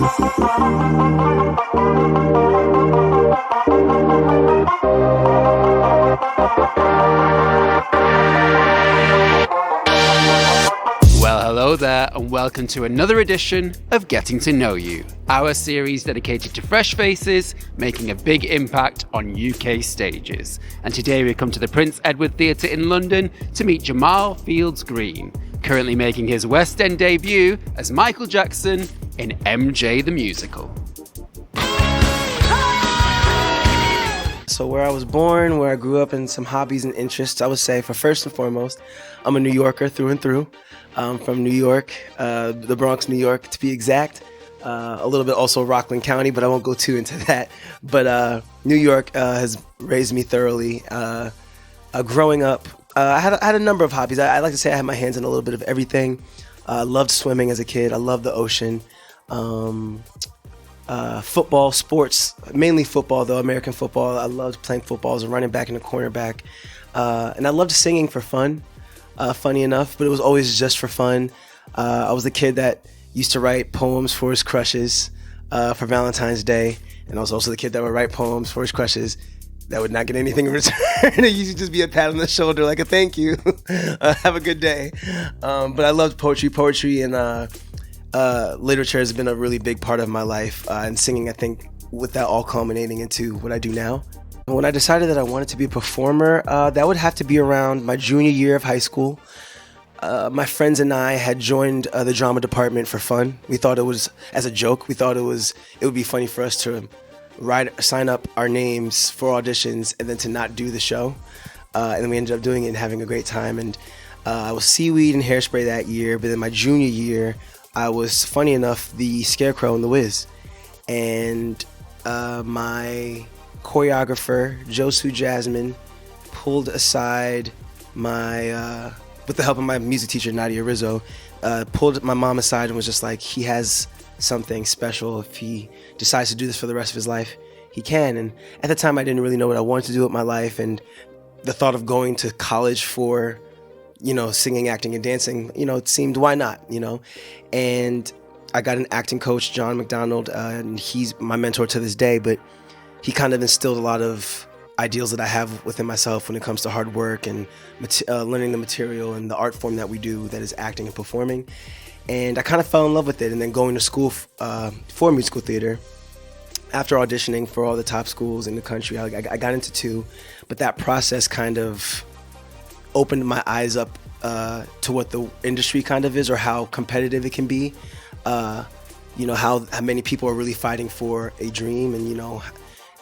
Well, hello there, and welcome to another edition of Getting to Know You, our series dedicated to fresh faces making a big impact on UK stages. And today we come to the Prince Edward Theatre in London to meet Jamaal Fields-Green, currently making his West End debut as Michael Jackson in MJ the Musical. So where I was born, where I grew up, and some hobbies and interests, I would say, for first and foremost, I'm a New Yorker through and through. From New York, the Bronx, New York, to be exact. A little bit also Rockland County, but I won't go too into that. But New York has raised me thoroughly. Growing up, I had a number of hobbies. I like to say I had my hands in a little bit of everything. I loved swimming as a kid. I loved the ocean. Football, sports, mainly football though, American football. I loved playing football as a running back and a cornerback. And I loved singing for fun. Funny enough, but it was always just for fun. I was the kid that used to write poems for his crushes for Valentine's Day, and I was also the kid that would write poems for his crushes that would not get anything in return. It used to just be a pat on the shoulder, like a thank you, have a good day. But I loved poetry, and literature has been a really big part of my life, and singing, I think, with that all culminating into what I do now. When I decided that I wanted to be a performer, that would have to be around my junior year of high school. My friends and I had joined the drama department for fun. We thought it was, as a joke, we thought it would be funny for us to sign up our names for auditions and then to not do the show. And then we ended up doing it and having a great time. And I was Seaweed and Hairspray that year, but then my junior year, I was, funny enough, the Scarecrow in The Wiz. And my choreographer, Josu Jasmine, pulled aside my, with the help of my music teacher, Nadia Rizzo, pulled my mom aside and was just like, he has something special. If he decides to do this for the rest of his life, he can. And at the time, I didn't really know what I wanted to do with my life. And the thought of going to college for, singing, acting, and dancing, it seemed, why not, And I got an acting coach, John McDonald, and he's my mentor to this day, but he kind of instilled a lot of ideals that I have within myself when it comes to hard work and learning the material and the art form that we do, that is acting and performing. And I kind of fell in love with it. And then going to school for musical theater, after auditioning for all the top schools in the country, I got into 2, but that process kind of opened my eyes up to what the industry kind of is, or how competitive it can be. How many people are really fighting for a dream, and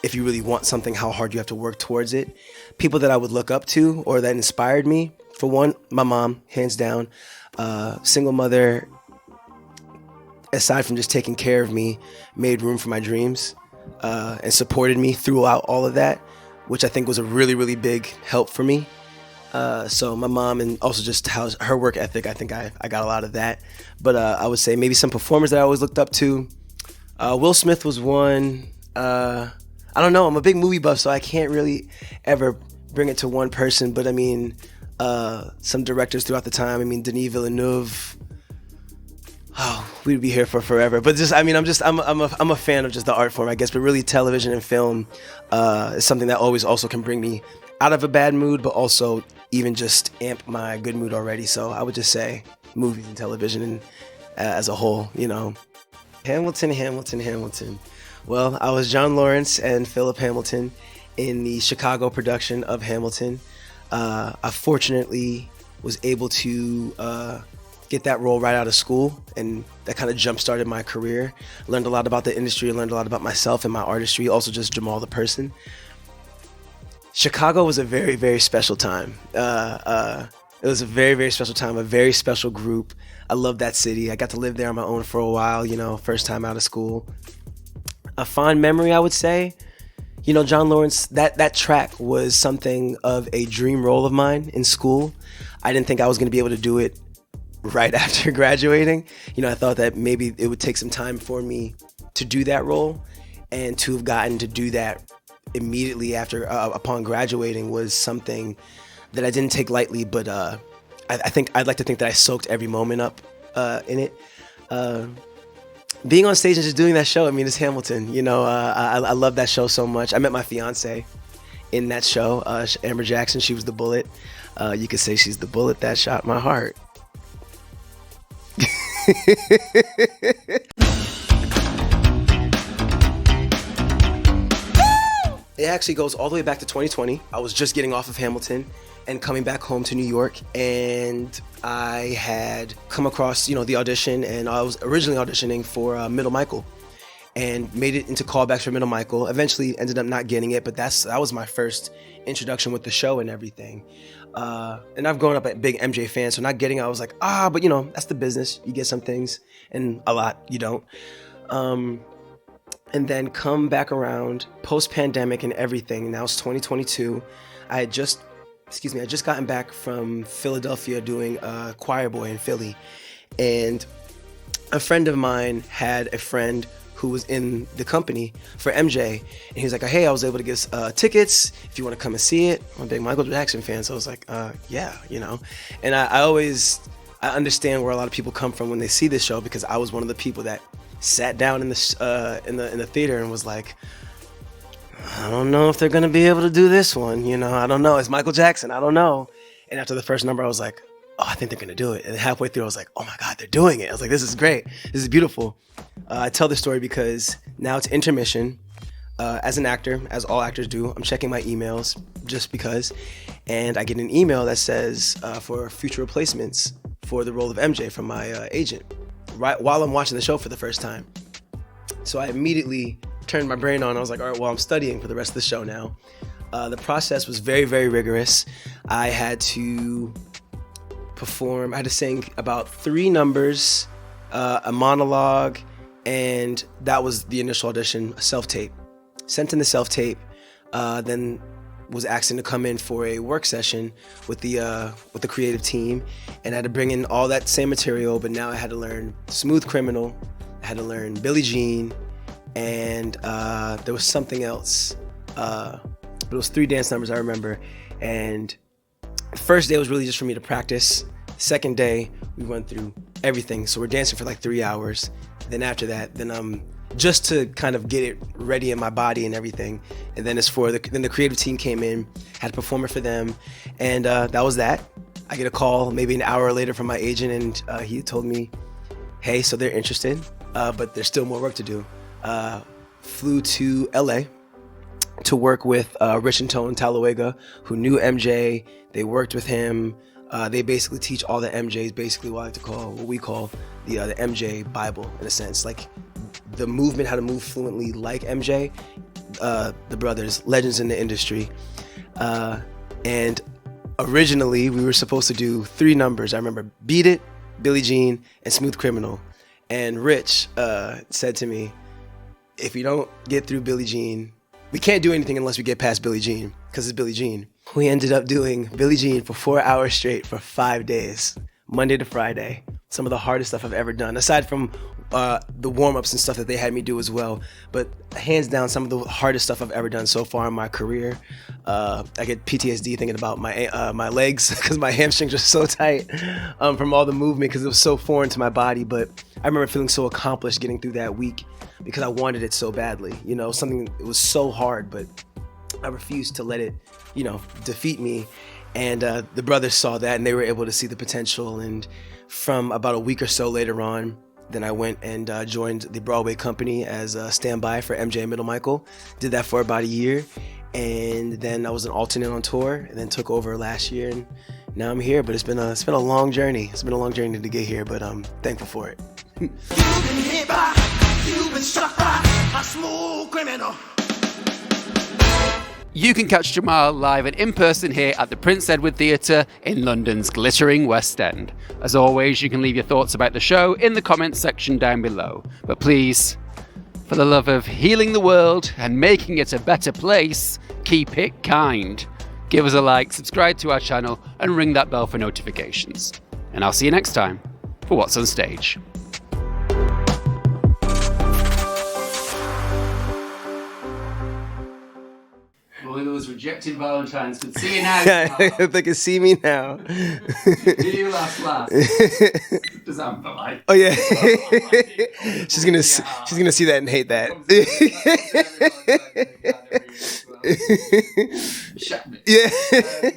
if you really want something, how hard you have to work towards it. People that I would look up to or that inspired me, for one, my mom, hands down. Single mother, aside from just taking care of me, made room for my dreams and supported me throughout all of that, which I think was a really, really big help for me. So my mom, and also just how her work ethic, I think I got a lot of that. But I would say maybe some performers that I always looked up to. Will Smith was one. I don't know, I'm a big movie buff, so I can't really ever bring it to one person, but I mean, some directors throughout the time. I mean, Denis Villeneuve. Oh, we'd be here for forever. But just, I mean, I'm a fan of just the art form, I guess. But really, television and film is something that always also can bring me out of a bad mood, but also even just amp my good mood already. So I would just say movies and television and as a whole, Hamilton. Well, I was John Lawrence and Philip Hamilton in the Chicago production of Hamilton. I fortunately was able to get that role right out of school, and that kind of jump-started my career. Learned a lot about the industry, learned a lot about myself and my artistry, also just Jamaal the person. Chicago was a very, very special time. It was a very, very special time, a very special group. I love that city. I got to live there on my own for a while, first time out of school. A fond memory, I would say, John Lawrence, that track was something of a dream role of mine in school. I didn't think I was going to be able to do it right after graduating. I thought that maybe it would take some time for me to do that role, and to have gotten to do that immediately after, upon graduating, was something that I didn't take lightly, but I'd like to think that I soaked every moment up in it. being on stage and just doing that show. I mean, it's Hamilton. You know, I love that show so much. I met my fiance in that show, Amber Jackson. She was the bullet. You could say she's the bullet that shot my heart. It actually goes all the way back to 2020. I was just getting off of Hamilton and coming back home to New York, and I had come across, the audition, and I was originally auditioning for Middle Michael, and made it into callbacks for Middle Michael. Eventually ended up not getting it, but that was my first introduction with the show and everything. And I've grown up a big MJ fan, so not getting it, I was like, but that's the business. You get some things, and a lot you don't. And then come back around post-pandemic and everything. Now it's 2022. I had just gotten back from Philadelphia doing Choir Boy in Philly. And a friend of mine had a friend who was in the company for MJ. And he was like, hey, I was able to get tickets if you want to come and see it. I'm a big Michael Jackson fan. So I was like, yeah. And I understand where a lot of people come from when they see this show, because I was one of the people that sat down in the theater and was like, I don't know if they're gonna be able to do this one. I don't know. It's Michael Jackson. I don't know. And after the first number, I was like, I think they're gonna do it. And halfway through, I was like, oh my God, they're doing it. I was like, this is great. This is beautiful. I tell this story because now it's intermission. As an actor, as all actors do, I'm checking my emails just because, and I get an email that says for future replacements for the role of MJ from my agent, right while I'm watching the show for the first time. So I immediately turned my brain on. I was like, all right, well, I'm studying for the rest of the show now. The process was very, very rigorous. I had to perform, I had to sing about 3 numbers, a monologue, and that was the initial audition, a self-tape. Sent in the self-tape, then was asked to come in for a work session with the creative team, and I had to bring in all that same material, but now I had to learn Smooth Criminal, I had to learn Billie Jean, and there was something else, but it was 3 dance numbers I remember. And the first day was really just for me to practice. Second day, we went through everything, so we're dancing for like 3 hours. Then after that, just to kind of get it ready in my body and everything. And then then the creative team came in, had to perform it for them. And that was that. I get a call maybe an hour later from my agent, and he told me, hey, so they're interested, but there's still more work to do. Flew to LA to work with Rich and Tone Talawega, who knew MJ. They worked with him. They basically teach all the MJs, basically what we call the MJ Bible, in a sense, like the movement, how to move fluently like MJ, the brothers, legends in the industry. And originally we were supposed to do 3 numbers. I remember Beat It, Billie Jean, and Smooth Criminal. And Rich said to me, if we don't get through Billie Jean, we can't do anything unless we get past Billie Jean, because it's Billie Jean. We ended up doing Billie Jean for 4 hours straight for 5 days, Monday to Friday. Some of the hardest stuff I've ever done, aside from the warm-ups and stuff that they had me do as well. But hands down, some of the hardest stuff I've ever done so far in my career. I get PTSD thinking about my legs, because my hamstrings are so tight from all the movement, because it was so foreign to my body. But I remember feeling so accomplished getting through that week, because I wanted it so badly. It was so hard, but I refused to let it, defeat me. And the brothers saw that, and they were able to see the potential. And from about a week or so later on, then I went and joined the Broadway company as a standby for MJ and Middle Michael. Did that for about a year. And then I was an alternate on tour, and then took over last year. And now I'm here, but it's been a long journey. It's been a long journey to get here, but I'm thankful for it. You've been hit by, you've been struck by a smooth criminal. You can catch Jamaal live and in person here at the Prince Edward Theatre in London's glittering West End. As always, you can leave your thoughts about the show in the comments section down below. But please, for the love of healing the world and making it a better place, keep it kind. Give us a like, subscribe to our channel, and ring that bell for notifications. And I'll see you next time for What's on Stage. Well, those were rejected Valentine's could see you now. If they could see me now. Do you last? Does Amber like? Oh yeah. She's gonna see that and hate that. Shut me. Yeah.